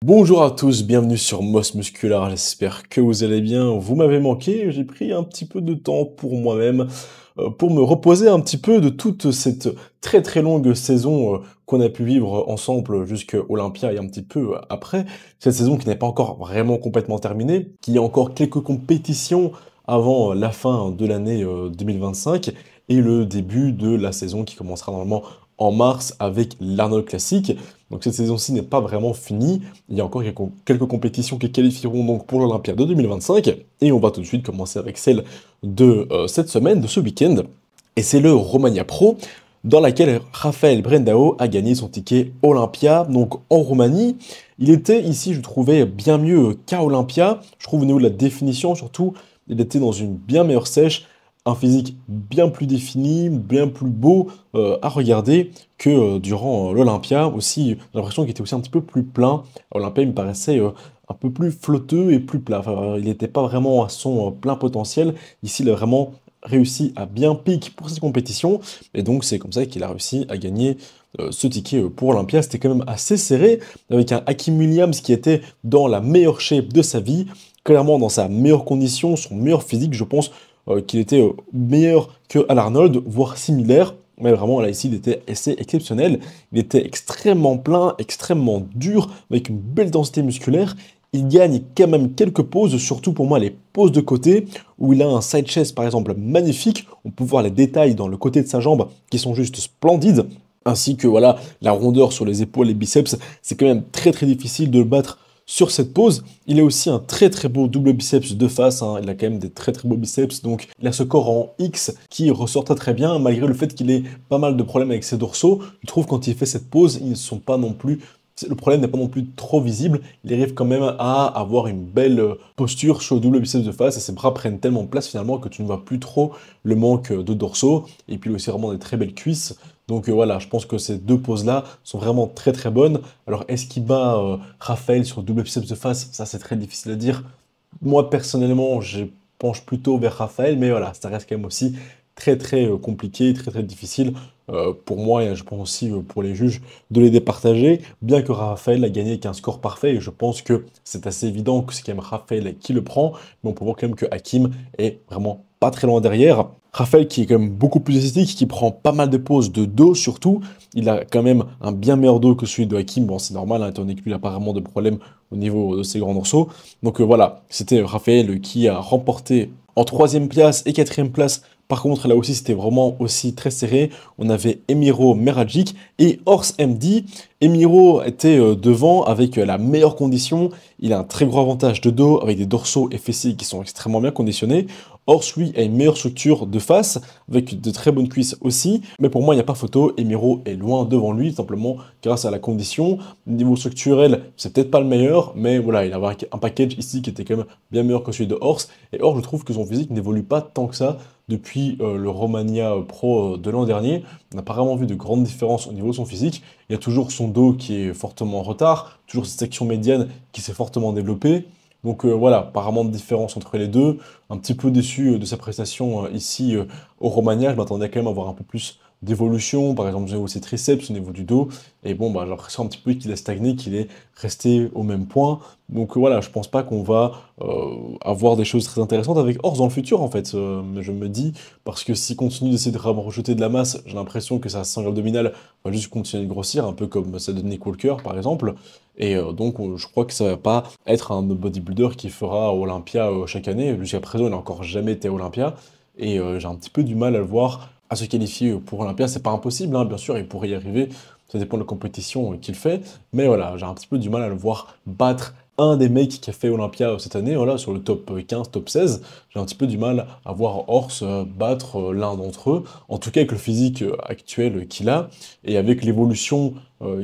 Bonjour à tous, bienvenue sur Moss Muscular, j'espère que vous allez bien. Vous m'avez manqué, j'ai pris un petit peu de temps pour moi-même, pour me reposer un petit peu de toute cette très très longue saison qu'on a pu vivre ensemble jusqu'à Olympia et un petit peu après. Cette saison qui n'est pas encore vraiment complètement terminée, qui y a encore quelques compétitions avant la fin de l'année 2025 et le début de la saison qui commencera normalement en mars avec l'Arnold Classic. Donc cette saison-ci n'est pas vraiment finie. Il y a encore quelques compétitions qui qualifieront donc pour l'Olympia de 2025. Et on va tout de suite commencer avec celle de cette semaine, de ce week-end. Et c'est le Romania Pro, dans laquelle Rafael Brandao a gagné son ticket Olympia, donc en Roumanie. Il était ici, je trouvais, bien mieux qu'à Olympia. Je trouve au niveau de la définition, surtout, il était dans une bien meilleure sèche, un physique bien plus défini, bien plus beau à regarder que durant l'Olympia. Aussi, j'ai l'impression qu'il était aussi un petit peu plus plein. À Olympia, il me paraissait un peu plus flotteux et plus plat. Enfin, il n'était pas vraiment à son plein potentiel. Ici, il a vraiment réussi à bien pique pour cette compétition. Et donc, c'est comme ça qu'il a réussi à gagner ce ticket pour Olympia. C'était quand même assez serré, avec un Hakim Williams qui était dans la meilleure shape de sa vie, clairement dans sa meilleure condition, son meilleur physique, je pense qu'il était meilleur que Al Arnold, voire similaire. Mais vraiment, là, ici, il était assez exceptionnel. Il était extrêmement plein, extrêmement dur, avec une belle densité musculaire. Il gagne quand même quelques poses, surtout pour moi les poses de côté, où il a un side chest par exemple magnifique. On peut voir les détails dans le côté de sa jambe qui sont juste splendides. Ainsi que voilà, la rondeur sur les épaules et biceps. C'est quand même très très difficile de le battre sur cette pose. Il a aussi un très très beau double biceps de face, hein. Il a quand même des très très beaux biceps, donc il a ce corps en X qui ressort très très bien, malgré le fait qu'il ait pas mal de problèmes avec ses dorsaux. Je trouve quand il fait cette pose, ils ne sont pas non plus... Le problème n'est pas non plus trop visible, il arrive quand même à avoir une belle posture sur le double biceps de face, et ses bras prennent tellement place finalement que tu ne vois plus trop le manque de dorsaux, et puis il a aussi vraiment des très belles cuisses. Donc voilà, je pense que ces deux poses-là sont vraiment très très bonnes. Alors est-ce qu'il bat Raphaël sur le double biceps de face? Ça c'est très difficile à dire. Moi personnellement, je penche plutôt vers Raphaël, mais voilà, ça reste quand même aussi très très compliqué, très très difficile pour moi et je pense aussi pour les juges de les départager. Bien que Raphaël a gagné qu'un score parfait, et je pense que c'est assez évident que c'est quand même Raphaël qui le prend, mais on peut voir quand même que Hakim est vraiment pas très loin derrière. Raphaël qui est quand même beaucoup plus esthétique, qui prend pas mal de poses de dos surtout. Il a quand même un bien meilleur dos que celui de Hakim. Bon, c'est normal, hein, étant donné qu'il n'a pas vraiment de problème au niveau de ses grands morceaux. Donc voilà, c'était Raphaël qui a remporté en troisième place et quatrième place. Par contre, là aussi, c'était vraiment aussi très serré. On avait Emiro Meragic et Horst MD. Emiro était devant avec la meilleure condition. Il a un très gros avantage de dos avec des dorsaux et fessiers qui sont extrêmement bien conditionnés. Horst, lui, a une meilleure structure de face, avec de très bonnes cuisses aussi. Mais pour moi, il n'y a pas photo. Emiro est loin devant lui, simplement grâce à la condition. Niveau structurel, c'est peut-être pas le meilleur, mais voilà, il a un package ici qui était quand même bien meilleur que celui de Horst. Et Horst, je trouve que son physique n'évolue pas tant que ça depuis le Romania Pro de l'an dernier. On n'a pas vraiment vu de grandes différences au niveau de son physique. Il y a toujours son dos qui est fortement en retard, toujours cette section médiane qui s'est fortement développée. Donc voilà, pas vraiment de différence entre les deux. Un petit peu déçu de sa prestation ici au Romania. Je m'attendais quand même à avoir un peu plus d'évolution, par exemple au niveau de ses triceps, au niveau du dos. Et bon, bah, j'ai l'impression un petit peu qu'il a stagné, qu'il est resté au même point. Donc voilà, je pense pas qu'on va avoir des choses très intéressantes avec Horst dans le futur en fait. Je me dis, parce que s'il continue d'essayer de rejeter de la masse, j'ai l'impression que sa sangle abdominale va juste continuer de grossir, un peu comme celle de Nick Walker par exemple. Et donc je crois que ça va pas être un bodybuilder qui fera Olympia chaque année. Jusqu'à présent, il n'a encore jamais été à Olympia. Et j'ai un petit peu du mal à le voir à se qualifier pour Olympia. C'est pas impossible, hein, bien sûr, il pourrait y arriver. Ça dépend de la compétition qu'il fait. Mais voilà, j'ai un petit peu du mal à le voir battre un des mecs qui a fait Olympia cette année, voilà, sur le top 15, top 16. J'ai un petit peu du mal à voir Horst battre l'un d'entre eux. En tout cas, avec le physique actuel qu'il a et avec l'évolution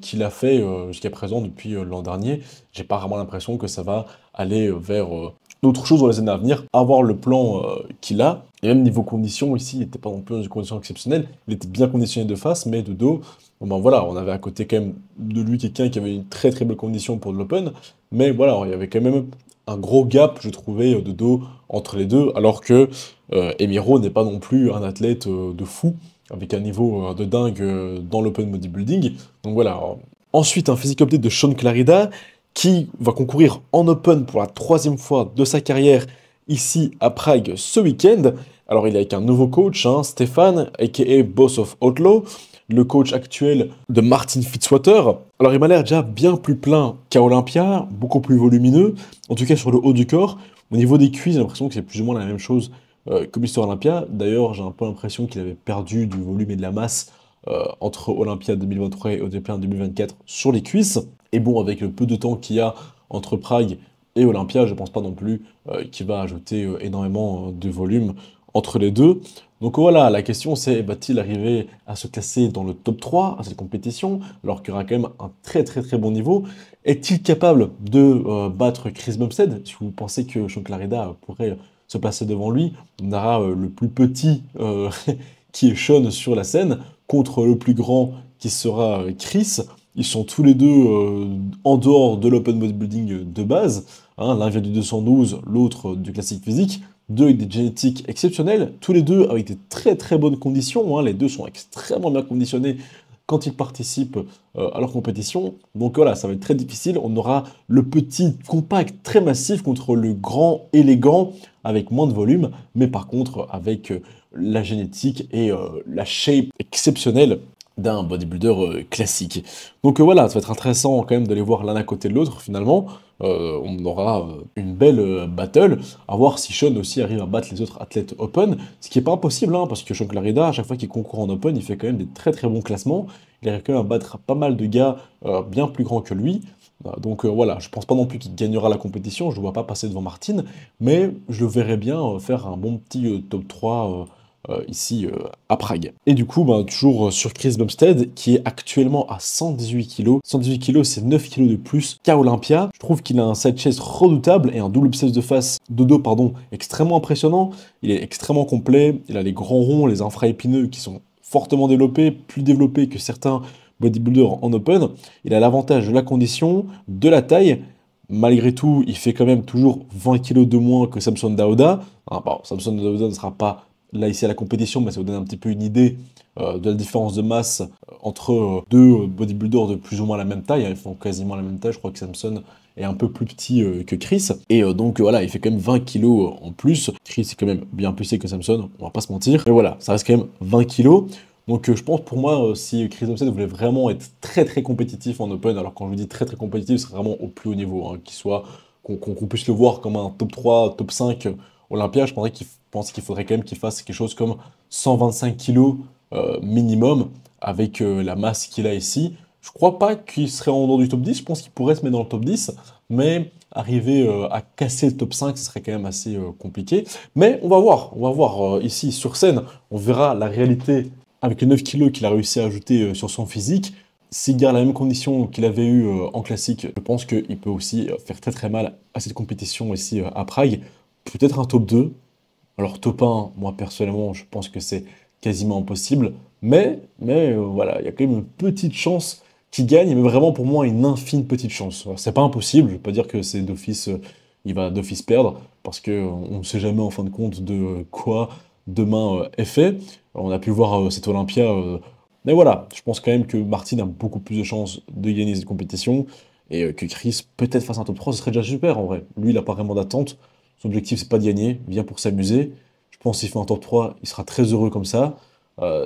qu'il a fait jusqu'à présent depuis l'an dernier, j'ai pas vraiment l'impression que ça va aller vers d'autres choses dans les années à venir, avoir le plan qu'il a. Et même niveau conditions, ici, il n'était pas non plus dans une condition exceptionnelle. Il était bien conditionné de face, mais de dos, bon ben voilà, on avait à côté quand même de lui quelqu'un qui avait une très très belle condition pour de l'open. Mais voilà, il y avait quand même un gros gap, je trouvais, de dos entre les deux, alors que Emiro n'est pas non plus un athlète de fou, avec un niveau de dingue dans l'open bodybuilding. Donc voilà. Ensuite, un physique update de Sean Clarida, qui va concourir en Open pour la 3e fois de sa carrière ici à Prague ce week-end. Alors il est avec un nouveau coach, hein, Stéphane, aka Boss of Outlaw, le coach actuel de Martin Fitzwater. Alors il m'a l'air déjà bien plus plein qu'à Olympia, beaucoup plus volumineux, en tout cas sur le haut du corps. Au niveau des cuisses, j'ai l'impression que c'est plus ou moins la même chose que Mister Olympia. D'ailleurs, j'ai un peu l'impression qu'il avait perdu du volume et de la masse entre Olympia 2023 et Olympia 2024 sur les cuisses. Et bon, avec le peu de temps qu'il y a entre Prague et Olympia, je ne pense pas non plus qu'il va ajouter énormément de volume entre les deux. Donc voilà, la question c'est, va-t-il arriver à se classer dans le top 3 à cette compétition, alors qu'il y aura quand même un très très très bon niveau? Est-il capable de battre Chris Bumstead? Si vous pensez que Sean Clarida pourrait se placer devant lui, on aura le plus petit qui est Sean sur la scène, contre le plus grand qui sera Chris. Ils sont tous les deux en dehors de l'open bodybuilding de base. Hein, l'un vient du 212, l'autre du classique physique. Deux avec des génétiques exceptionnelles, tous les deux avec des très très bonnes conditions. Hein, les deux sont extrêmement bien conditionnés quand ils participent à leur compétition. Donc voilà, ça va être très difficile. On aura le petit compact très massif contre le grand élégant avec moins de volume, mais par contre avec la génétique et la shape exceptionnelle d'un bodybuilder classique. Donc voilà, ça va être intéressant quand même de les voir l'un à côté de l'autre finalement. On aura une belle battle, à voir si Sean aussi arrive à battre les autres athlètes Open, ce qui n'est pas impossible, hein, parce que Sean Clarida, à chaque fois qu'il concourt en Open, il fait quand même des très très bons classements, il arrive quand même à battre pas mal de gars bien plus grands que lui, donc voilà, je pense pas non plus qu'il gagnera la compétition, je ne le vois pas passer devant Martin, mais je le verrais bien faire un bon petit top 3 ici à Prague. Et du coup, toujours sur Chris Bumstead, qui est actuellement à 118 kg. 118 kg, c'est 9 kg de plus qu'à Olympia. Je trouve qu'il a un side chest redoutable et un double biceps de dos, extrêmement impressionnant. Il est extrêmement complet, il a les grands ronds, les infraépineux qui sont fortement développés, plus développés que certains bodybuilders en open. Il a l'avantage de la condition, de la taille. Malgré tout, il fait quand même toujours 20 kg de moins que Samson Dauda. Samson Dauda ne sera pas là ici à la compétition, mais ça vous donne un petit peu une idée de la différence de masse entre deux bodybuilders de plus ou moins la même taille. Ils font quasiment la même taille, je crois que Samson est un peu plus petit que Chris. Et donc voilà, il fait quand même 20 kilos en plus. Chris est quand même bien plus petit que Samson, on va pas se mentir. Mais voilà, ça reste quand même 20 kilos. Donc je pense pour moi, si Chris Bumstead voulait vraiment être très très compétitif en Open, alors quand je vous dis très très compétitif, c'est vraiment au plus haut niveau, hein, qu'on puisse le voir comme un top 3, top 5 Olympia, je pense qu'il faudrait quand même qu'il fasse quelque chose comme 125 kilos minimum avec la masse qu'il a ici. Je crois pas qu'il serait en dehors du top 10, je pense qu'il pourrait se mettre dans le top 10, mais arriver à casser le top 5, ce serait quand même assez compliqué. Mais on va voir ici sur scène, on verra la réalité avec les 9 kilos qu'il a réussi à ajouter sur son physique. S'il garde la même condition qu'il avait eu en classique, je pense qu'il peut aussi faire très très mal à cette compétition ici à Prague. Peut-être un top 2. Alors top 1, moi personnellement, je pense que c'est quasiment impossible. Mais voilà, il y a quand même une petite chance qu'il gagne, mais vraiment pour moi une infime petite chance. C'est pas impossible, je ne veux pas dire que c'est d'office, il va d'office perdre, parce qu'on ne sait jamais en fin de compte de quoi demain est fait. On a pu voir cette Olympia. Mais voilà, je pense quand même que Martin a beaucoup plus de chances de gagner cette compétition et que Chris, peut-être face à un top 3, ce serait déjà super en vrai. Lui, il n'a pas vraiment d'attente. Son objectif, c'est pas de gagner, il vient pour s'amuser. Je pense que s'il fait un top 3, il sera très heureux comme ça.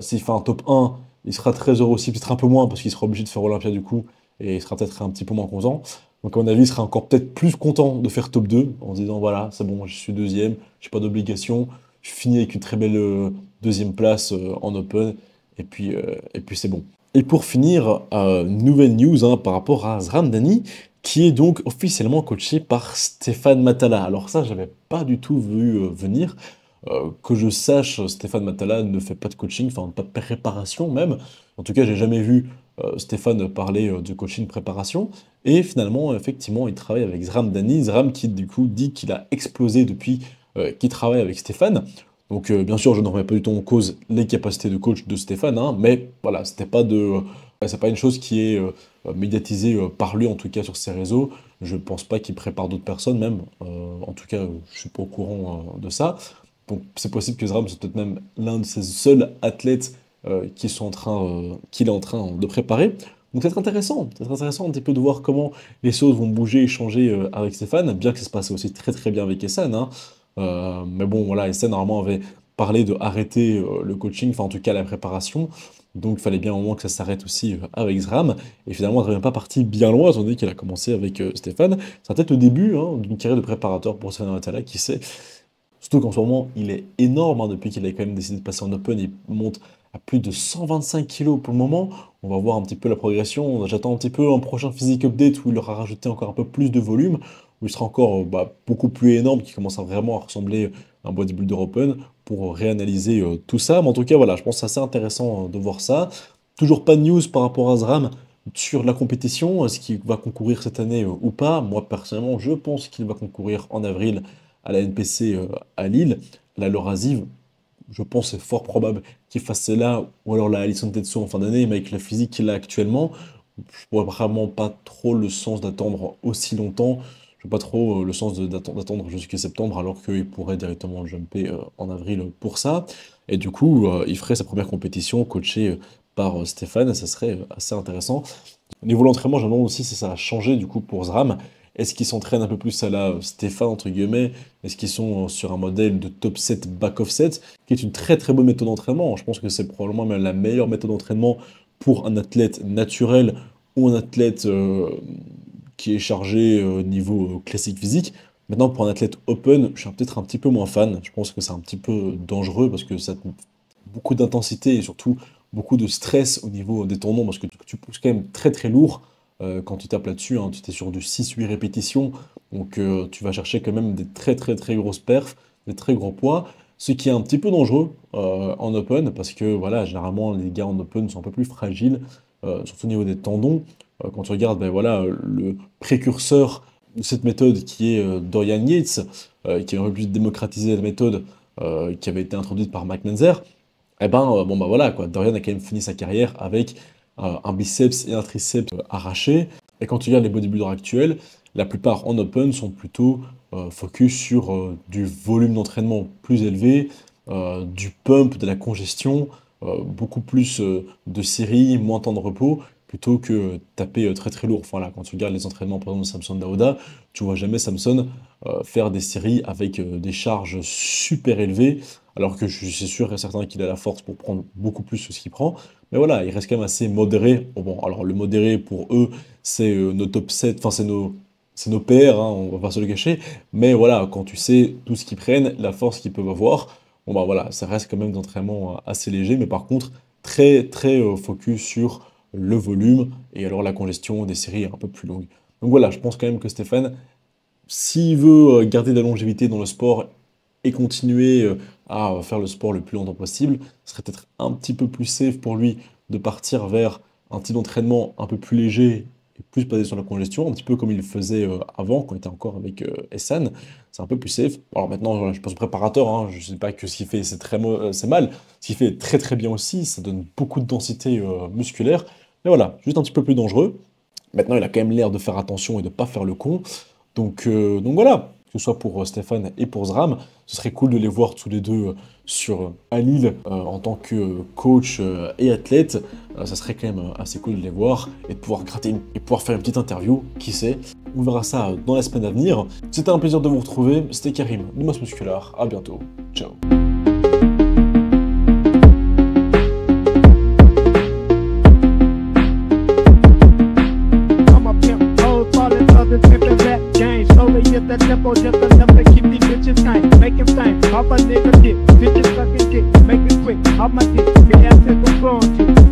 S'il fait un top 1, il sera très heureux aussi, peut-être un peu moins, parce qu'il sera obligé de faire Olympia du coup, et il sera peut-être un petit peu moins content. Donc à mon avis, il sera encore peut-être plus content de faire top 2, en se disant voilà, c'est bon, je suis deuxième, j'ai pas d'obligation, je finis avec une très belle deuxième place en Open, et puis c'est bon. Et pour finir, nouvelle news par rapport à Zram Dani, qui est donc officiellement coaché par Stéphane Matala. Alors ça, j'avais pas du tout vu venir. Que je sache, Stéphane Matala ne fait pas de coaching, enfin pas de préparation même. En tout cas, j'ai jamais vu Stéphane parler de coaching préparation. Et finalement, effectivement, il travaille avec Zram Dani. Zram qui du coup dit qu'il a explosé depuis qu'il travaille avec Stéphane. Donc bien sûr, je ne remets pas du tout en cause les capacités de coach de Stéphane, hein, mais voilà, c'est pas une chose qui est médiatisée par lui, en tout cas sur ses réseaux. Je pense pas qu'il prépare d'autres personnes même. En tout cas, je suis pas au courant de ça. Donc c'est possible que Zram soit peut-être même l'un de ses seuls athlètes qu'il est en train de préparer. Donc c'est intéressant un petit peu de voir comment les choses vont bouger et changer avec Stéphane, bien que ça se passe aussi très très bien avec Essen, hein. Mais bon, voilà, Essen normalement avait parlé de arrêter le coaching, enfin en tout cas la préparation. Donc il fallait bien au moment que ça s'arrête aussi avec Zram. Et finalement, on n'est pas parti bien loin, étant donné qu'il a commencé avec Stéphane. C'est peut-être le début hein, d'une carrière de préparateur pour Stéphane Matala, qui sait. Surtout qu'en ce moment, il est énorme hein, depuis qu'il a quand même décidé de passer en Open. Il monte à plus de 125 kilos pour le moment. On va voir un petit peu la progression. J'attends un petit peu un prochain physique update où il aura rajouté encore un peu plus de volume, où il sera encore beaucoup plus énorme, qui commence vraiment à ressembler à un bodybuilder open pour réanalyser tout ça. Mais en tout cas, voilà, je pense que c'est assez intéressant de voir ça. Toujours pas de news par rapport à Zram sur la compétition, est-ce qu'il va concourir cette année ou pas? Moi, personnellement, je pense qu'il va concourir en avril à la NPC à Lille. La Laurazive, je pense c'est fort probable qu'il fasse celle-là, ou alors la Alison Tetsu en fin d'année, mais avec la physique qu'il a actuellement, je vois vraiment pas trop le sens d'attendre aussi longtemps. Je vois pas trop le sens d'attendre jusqu'à septembre, alors qu'il pourrait directement jumper en avril pour ça. Et du coup, il ferait sa première compétition coachée par Stéphane, et ça serait assez intéressant. Au niveau de l'entraînement, je me demande aussi si ça a changé du coup pour Zram. Est-ce qu'ils s'entraînent un peu plus à la Stéphane, entre guillemets? Est-ce qu'ils sont sur un modèle de top 7, back off 7, qui est une très très bonne méthode d'entraînement? Je pense que c'est probablement même la meilleure méthode d'entraînement pour un athlète naturel ou un athlète qui est chargé niveau classique physique. Maintenant, pour un athlète open, je suis peut-être un petit peu moins fan. Je pense que c'est un petit peu dangereux parce que ça te beaucoup d'intensité et surtout beaucoup de stress au niveau des tendons parce que tu pousses quand même très très lourd quand tu tapes là-dessus, hein, tu es sur du 6-8 répétitions, donc tu vas chercher quand même des très très très grosses perfs, des très gros poids, ce qui est un petit peu dangereux en open parce que voilà, généralement les gars en open sont un peu plus fragiles, surtout au niveau des tendons. Quand tu regardes, ben voilà, le précurseur de cette méthode qui est Dorian Yates, qui a un peu plus démocratisé la méthode qui avait été introduite par Mike Menzer. Eh ben, bon bah voilà, quoi. Dorian a quand même fini sa carrière avec un biceps et un triceps arrachés. Et quand tu regardes les bodybuilders actuels, la plupart en open sont plutôt focus sur du volume d'entraînement plus élevé, du pump, de la congestion, beaucoup plus de séries, moins de temps de repos, plutôt que taper très très lourd. Enfin là, quand tu regardes les entraînements par exemple de Samson Dauda, tu vois jamais Samson faire des séries avec des charges super élevées, alors que je suis sûr et certain qu'il a la force pour prendre beaucoup plus que ce qu'il prend. Mais voilà, il reste quand même assez modéré. Bon, alors le modéré pour eux, c'est nos top 7, enfin c'est nos pairs, hein, on va pas se le cacher. Mais voilà, quand tu sais tout ce qu'ils prennent, la force qu'ils peuvent avoir, bon bah voilà, ça reste quand même d'entraînement assez léger, mais par contre très très focus sur le volume et alors la congestion des séries un peu plus longues. Donc voilà, je pense quand même que Stéphane, s'il veut garder de la longévité dans le sport et continuer à faire le sport le plus longtemps possible, ce serait peut-être un petit peu plus safe pour lui de partir vers un type d'entraînement un peu plus léger et plus basé sur la congestion, un petit peu comme il le faisait avant, quand il était encore avec Essan. C'est un peu plus safe. Alors maintenant, voilà, je pense au préparateur, hein, je ne sais pas que ce qu'il fait, c'est mal. Ce qu'il fait très très bien aussi, ça donne beaucoup de densité musculaire. Mais voilà, juste un petit peu plus dangereux. Maintenant, il a quand même l'air de faire attention et de ne pas faire le con. Donc voilà, que ce soit pour Stéphane et pour Zram, ce serait cool de les voir tous les deux à Lille en tant que coach et athlète. Ça serait quand même assez cool de les voir et de pouvoir gratter et pouvoir faire une petite interview, qui sait. On verra ça dans la semaine à venir. C'était un plaisir de vous retrouver. C'était Karim de Moss Muscular. À bientôt. Ciao. That tempo just enough to keep these bitches tight. Make him think, off a nigga dick, bitches sucking dick, make it quick, off my dick, get that simple flowing to.